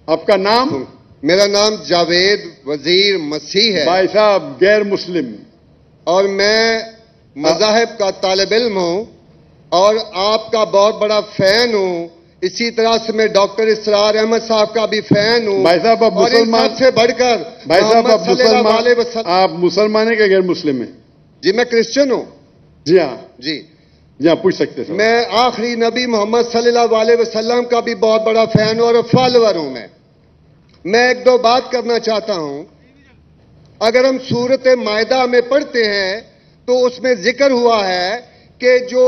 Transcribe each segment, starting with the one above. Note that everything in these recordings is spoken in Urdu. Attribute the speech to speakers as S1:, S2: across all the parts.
S1: آپ کا نام؟
S2: میرا نام جاوید وزیر مسیح ہے
S1: بھائی صاحب غیر مسلم،
S2: اور میں مذاہب کا طالب علم ہوں اور آپ کا بہت بڑا فین ہوں. اسی طرح سے میں ڈاکٹر اسرار احمد صاحب کا بھی فین ہوں.
S1: بھائی صاحب آپ
S2: اور ان
S1: مسلمان،
S2: سب سے بڑھ کر
S1: بھائی صاحب
S2: محمد
S1: آپ
S2: صلی اللہ
S1: مسلمان،
S2: علیہ وسلم.
S1: آپ مسلمان ہیں کہ غیر مسلم ہیں؟
S2: جی میں کرسچن ہوں.
S1: جی ہاں،
S2: جی
S1: جی ہاں پوچھ سکتے ہیں.
S2: میں آخری نبی محمد صلی اللہ علیہ وسلم کا بھی بہت بڑا فین اور فالوور ہوں. میں ایک دو بات کرنا چاہتا ہوں. اگر ہم سورۃ مائدہ میں پڑھتے ہیں تو اس میں ذکر ہوا ہے کہ جو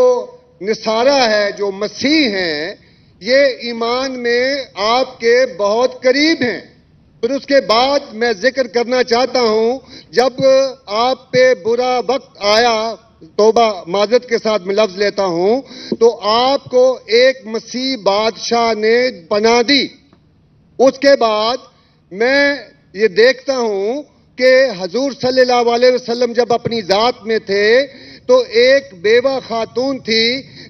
S2: نصارہ ہے، جو مسیح ہیں، یہ ایمان میں آپ کے بہت قریب ہیں. پھر اس کے بعد میں ذکر کرنا چاہتا ہوں، جب آپ پہ برا وقت آیا، توبہ معذرت کے ساتھ میں لفظ لیتا ہوں، تو آپ کو ایک مسیح بادشاہ نے پناہ دی. اس کے بعد میں یہ دیکھتا ہوں کہ حضور صلی اللہ علیہ وسلم جب اپنی ذات میں تھے تو ایک بیوہ خاتون تھی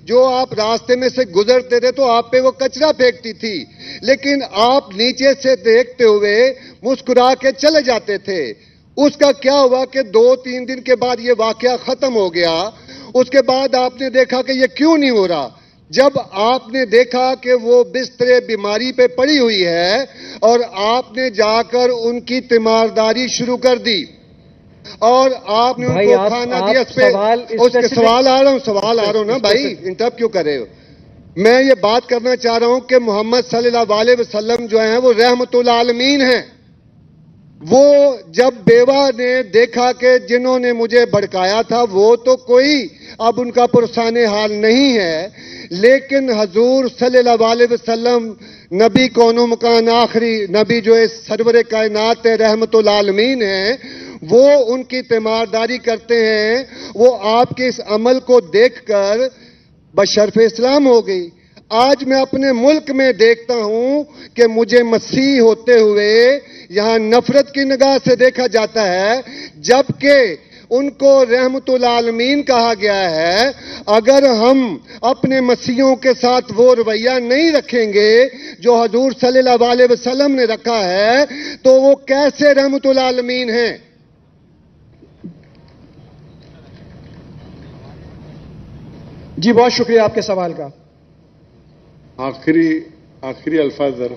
S2: جو آپ راستے میں سے گزرتے تھے تو آپ پہ وہ کچرا پھینکتی تھی، لیکن آپ نیچے سے دیکھتے ہوئے مسکرا کے چلے جاتے تھے. اس کا کیا ہوا کہ 2-3 دن کے بعد یہ واقعہ ختم ہو گیا. اس کے بعد آپ نے دیکھا کہ یہ کیوں نہیں ہو رہا. جب آپ نے دیکھا کہ وہ بستر بیماری پہ پڑی ہوئی ہے اور آپ نے جا کر ان کی تیمارداری شروع کر دی اور آپ نے ان کو کھانا دیا. اس کے سوال آ رہا ہوں نا بھائی، انٹرپٹ کیوں کر رہے ہو؟ میں یہ بات کرنا چاہ رہا ہوں کہ محمد صلی اللہ علیہ وسلم جو ہیں وہ رحمت العالمین ہیں. وہ جب بیوہ نے دیکھا کہ جنہوں نے مجھے بھڑکایا تھا وہ تو کوئی اب ان کا پرسان حال نہیں ہے، لیکن حضور صلی اللہ علیہ وسلم نبی کون و مکان آخری نبی جو اس سرور کائنات رحمت العالمین ہیں، وہ ان کی تیمارداری کرتے ہیں. وہ آپ کے اس عمل کو دیکھ کر بشرف اسلام ہو گئی. آج میں اپنے ملک میں دیکھتا ہوں کہ مجھے مسیح ہوتے ہوئے یہاں نفرت کی نگاہ سے دیکھا جاتا ہے، جبکہ ان کو رحمت العالمین کہا گیا ہے. اگر ہم اپنے مسیحوں کے ساتھ وہ رویہ نہیں رکھیں گے جو حضور صلی اللہ علیہ وسلم نے رکھا ہے تو وہ کیسے رحمت العالمین ہیں؟
S3: جی بہت شکریہ آپ کے سوال کا.
S1: آخری الفاظ ذرا.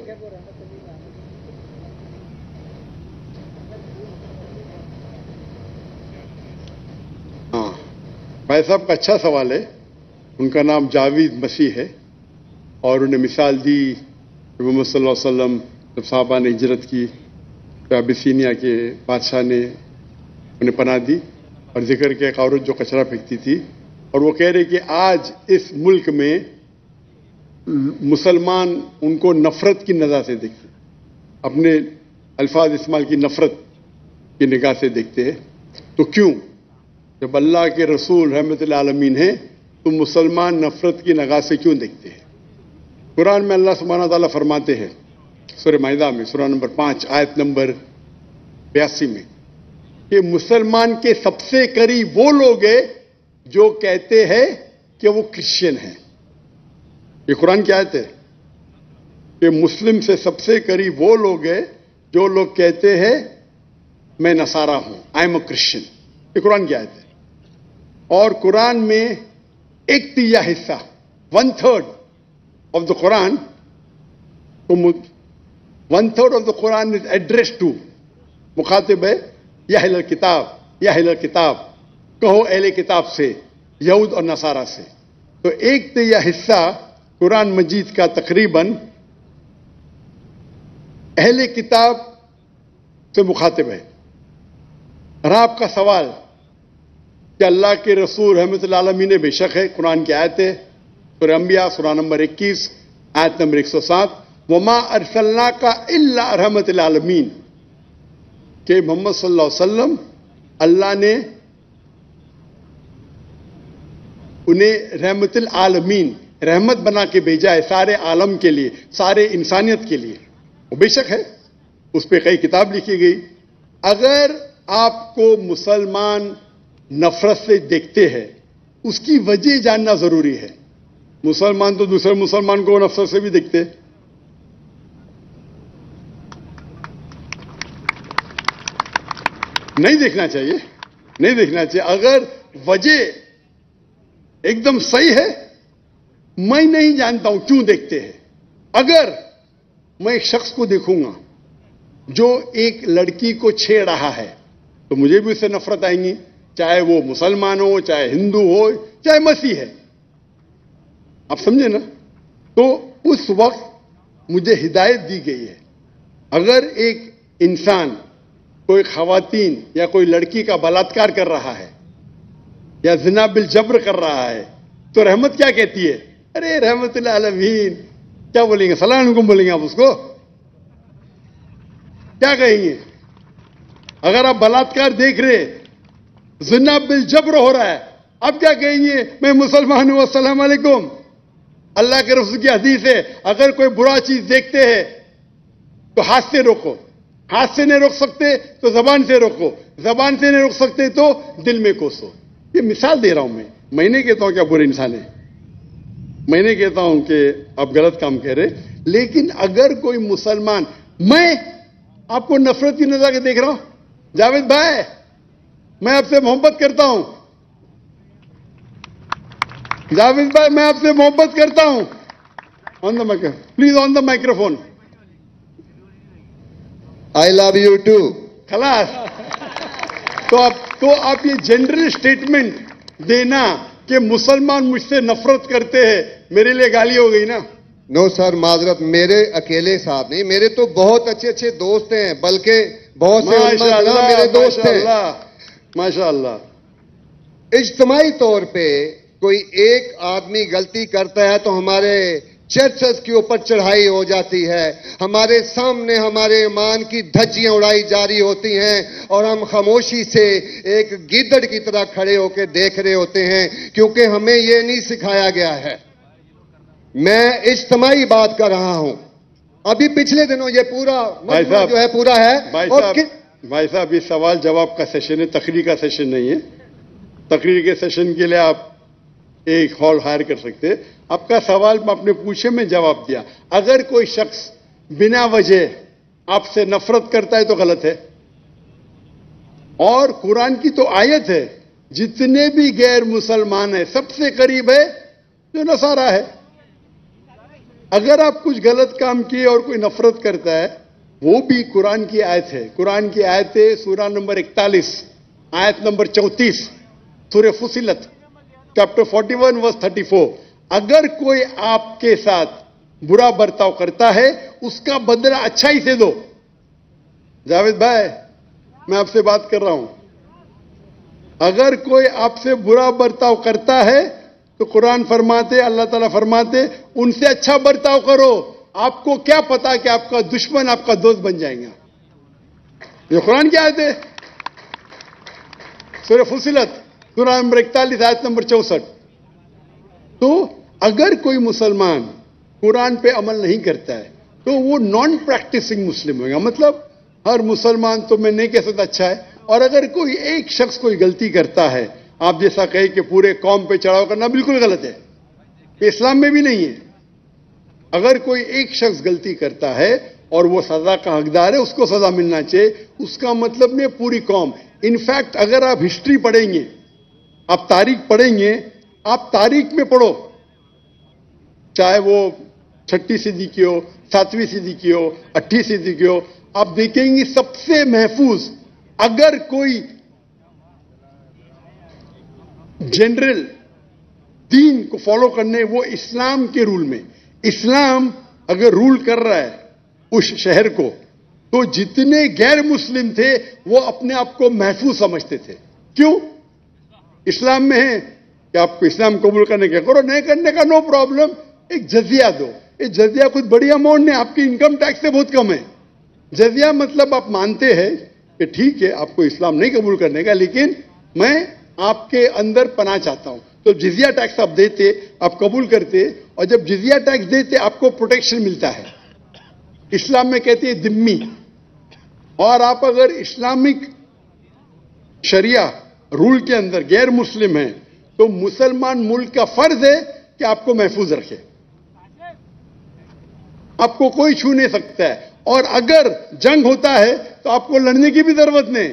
S1: ہاں بھائی صاحب کا اچھا سوال ہے. ان کا نام جاوید مسیح ہے اور انہیں مثال دی کہ محمد صلی اللہ علیہ وسلم جب صحابہ نے ہجرت کی تو ابیسینیا کے بادشاہ نے انہیں پناہ دی اور ذکر کیا ایک عورت جو کچرا پھینکتی تھی اور وہ کہہ رہے کہ آج اس ملک میں مسلمان ان کو نفرت کی نظر سے دیکھتے، اپنے الفاظ استعمال کی نفرت کی نگاہ سے دیکھتے ہیں. تو کیوں؟ جب اللہ کے رسول رحمت العالمین ہیں تو مسلمان نفرت کی نگاہ سے کیوں دیکھتے ہیں؟ قرآن میں اللہ سبحانہ تعالیٰ فرماتے ہیں سورہ مائدہ میں سورہ نمبر 5 آیت نمبر 82 میں کہ مسلمان کے سب سے قریب وہ لوگ ہیں جو کہتے ہیں کہ وہ کرسچن ہیں. یہ قرآن کی آیت ہے کہ مسلم سے سب سے قریب وہ لوگ ہیں جو لوگ کہتے ہیں میں نصارہ ہوں، آئی ایم اے کرسچن. یہ قرآن کی آیت ہے. اور قرآن میں 1/3 حصہ 1/3 of the Quran 1/3 of the Quran is addressed to, مخاطب ہے یا اہل الکتاب، یا اہل الکتاب کہو اہل کتاب سے، یہود اور نصارہ سے. تو 1/3 حصہ قرآن مجید کا تقریباً اہل کتاب سے مخاطب ہے. اور آپ کا سوال کہ اللہ کے رسول رحمت اللہ علیہ نے بے شک ہے، قرآن کی آیت ہے سورہ انبیاء سورہ نمبر 21 آیت نمبر 107 وما ارسلناک الا رحمت للعالمین، کہ محمد صلی اللہ علیہ وسلم اللہ نے انہیں رحمت العالمین رحمت بنا کے بھیجا ہے سارے عالم کے لیے، سارے انسانیت کے لیے. وہ بے شک ہے، اس پہ کئی کتاب لکھی گئی. اگر آپ کو مسلمان نفرت سے دیکھتے ہیں اس کی وجہ جاننا ضروری ہے. مسلمان تو دوسرے مسلمان کو نفرت سے بھی دیکھتے. نہیں دیکھنا چاہیے، نہیں دیکھنا چاہیے. اگر وجہ ایک دم صحیح ہے، میں نہیں جانتا ہوں کیوں دیکھتے ہیں. اگر میں ایک شخص کو دیکھوں گا جو ایک لڑکی کو چھیڑ رہا ہے تو مجھے بھی اس سے نفرت آئیں گی، چاہے وہ مسلمان ہو، چاہے ہندو ہو، چاہے مسیح ہے. آپ سمجھے نا؟ تو اس وقت مجھے ہدایت دی گئی ہے، اگر ایک انسان کوئی خواتین یا کوئی لڑکی کا بلاತ್ಕಾರ کر رہا ہے یا زنا بالجبر کر رہا ہے تو رحمت کیا کہتی ہے؟ ارے رحمت اللہ عالمین. کیا بولیں گے؟ السلام علیکم بولیں گے آپ اس کو؟ کیا کہیں گے؟ اگر آپ بلاತ್ಕಾರ دیکھ رہے، زنا بالجبر ہو رہا ہے، اب کیا کہیں گے؟ میں مسلمان ہوں، السلام علیکم. اللہ کے رسول کی حدیث ہے، اگر کوئی برا چیز دیکھتے ہیں تو ہاتھ سے روکو، ہاتھ سے نہیں روک سکتے تو زبان سے روکو، زبان سے نہیں روک سکتے تو دل میں کوسو. یہ مثال دے رہا ہوں میں نہیں کہتا ہوں کہ آپ برے انسان ہیں، میں نہیں کہتا ہوں کہ آپ غلط کام کہہ رہے، لیکن اگر کوئی مسلمان، میں آپ کو نفرت کی نظر سے دیکھ رہا ہوں، جاوید بھائی میں آپ سے محبت کرتا ہوں، جاوید بھائی میں آپ سے محبت کرتا ہوں. On the microphone please, on the microphone.
S2: I love you too.
S1: خلاص. تو آپ یہ جنرل اسٹیٹمنٹ دینا کہ مسلمان مجھ سے نفرت کرتے ہیں، میرے لیے گالی ہو گئی نا.
S2: نو سر، معذرت، میرے اکیلے ساتھ نہیں، میرے تو بہت اچھے اچھے دوست ہیں، بلکہ بہت سے
S1: ماشاء
S2: علماء
S1: اللہ،
S2: میرے دوست
S1: ماشاء
S2: ہیں.
S1: اللہ، ماشاء اللہ.
S2: اجتماعی طور پہ کوئی ایک آدمی غلطی کرتا ہے تو ہمارے چرچز کے اوپر چڑھائی ہو جاتی ہے، ہمارے سامنے ہمارے ایمان کی دھجیاں اڑائی جاری ہوتی ہیں اور ہم خاموشی سے ایک گیدڑ کی طرح کھڑے ہو کے دیکھ رہے ہوتے ہیں، کیونکہ ہمیں یہ نہیں سکھایا گیا ہے. میں اجتماعی بات کر رہا ہوں. ابھی پچھلے دنوں یہ پورا مجمع جو ہے پورا ہے.
S1: بھائی صاحب یہ سوال جواب کا سیشن ہے، تقریر کا سیشن نہیں ہے. تقریر کے سیشن کے لیے آپ ایک ہال ہائر کر سکتے. آپ کا سوال آپ نے پوچھے، میں جواب دیا. اگر کوئی شخص بنا وجہ آپ سے نفرت کرتا ہے تو غلط ہے. اور قرآن کی تو آیت ہے، جتنے بھی غیر مسلمان ہیں سب سے قریب ہے جو نصارہ ہے. اگر آپ کچھ غلط کام کیے اور کوئی نفرت کرتا ہے، وہ بھی قرآن کی آیت ہے. قرآن کی آیت ہے سورہ نمبر 41 آیت نمبر 34 سورہ فصلت چیپٹر 41 ورس 34. اگر کوئی آپ کے ساتھ برا برتاؤ کرتا ہے اس کا بدلہ اچھائی سے دو. جاوید بھائی میں آپ سے بات کر رہا ہوں. اگر کوئی آپ سے برا برتاؤ کرتا ہے تو قرآن فرماتے، اللہ تعالیٰ فرماتے ان سے اچھا برتاؤ کرو. آپ کو کیا پتا کہ آپ کا دشمن آپ کا دوست بن جائیں گا. یہ قرآن کی آیت ہے، سورہ فصلت سورہ نمبر 41 آیت نمبر 64. تو اگر کوئی مسلمان قرآن پہ عمل نہیں کرتا ہے تو وہ نان پریکٹسنگ مسلم ہوگا. مطلب ہر مسلمان تو میں نہیں کہہ سکتا اچھا ہے. اور اگر کوئی ایک شخص کوئی غلطی کرتا ہے، آپ جیسا کہے کہ پورے قوم پہ چڑھاؤ کرنا بالکل غلط ہے، یہ اسلام میں بھی نہیں ہے. اگر کوئی ایک شخص غلطی کرتا ہے اور وہ سزا کا حقدار ہے، اس کو سزا ملنا چاہیے. اس کا مطلب نہیں پوری قوم. انفیکٹ اگر آپ ہسٹری پڑھیں گے، آپ تاریخ پڑھیں گے، آپ تاریخ میں پڑھو، چاہے وہ 6 صدی کی ہو، 7ویں صدی کی ہو، 8ویں صدی کی ہو، آپ دیکھیں گے سب سے محفوظ اگر کوئی جنرل دین کو فالو کرنے، وہ اسلام کے رول میں. اسلام اگر رول کر رہا ہے اس شہر کو تو جتنے غیر مسلم تھے وہ اپنے آپ کو محفوظ سمجھتے تھے. کیوں؟ اسلام میں ہے کہ آپ کو اسلام قبول کرنے کا کرو، نہیں کرنے کا نو پرابلم. ایک جزیہ دو. یہ جزیہ کچھ بڑی اماؤنٹ نہیں، آپ کی انکم ٹیکس سے بہت کم ہے. جزیہ مطلب آپ مانتے ہیں کہ ٹھیک ہے آپ کو اسلام نہیں قبول کرنے کا، لیکن میں آپ کے اندر پناہ چاہتا ہوں. تو جزیہ ٹیکس آپ دیتے، آپ قبول کرتے، اور جب جزیہ ٹیکس دیتے آپ کو پروٹیکشن ملتا ہے. اسلام میں کہتے ہیں ذمہ. اور آپ اگر اسلامک شریعہ رول کے اندر غیر مسلم ہیں تو مسلمان ملک کا فرض ہے کہ آپ کو محفوظ رکھے. آپ کو کوئی چھو نہیں سکتا ہے. اور اگر جنگ ہوتا ہے تو آپ کو لڑنے کی بھی ضرورت نہیں.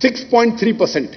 S1: 6.3%,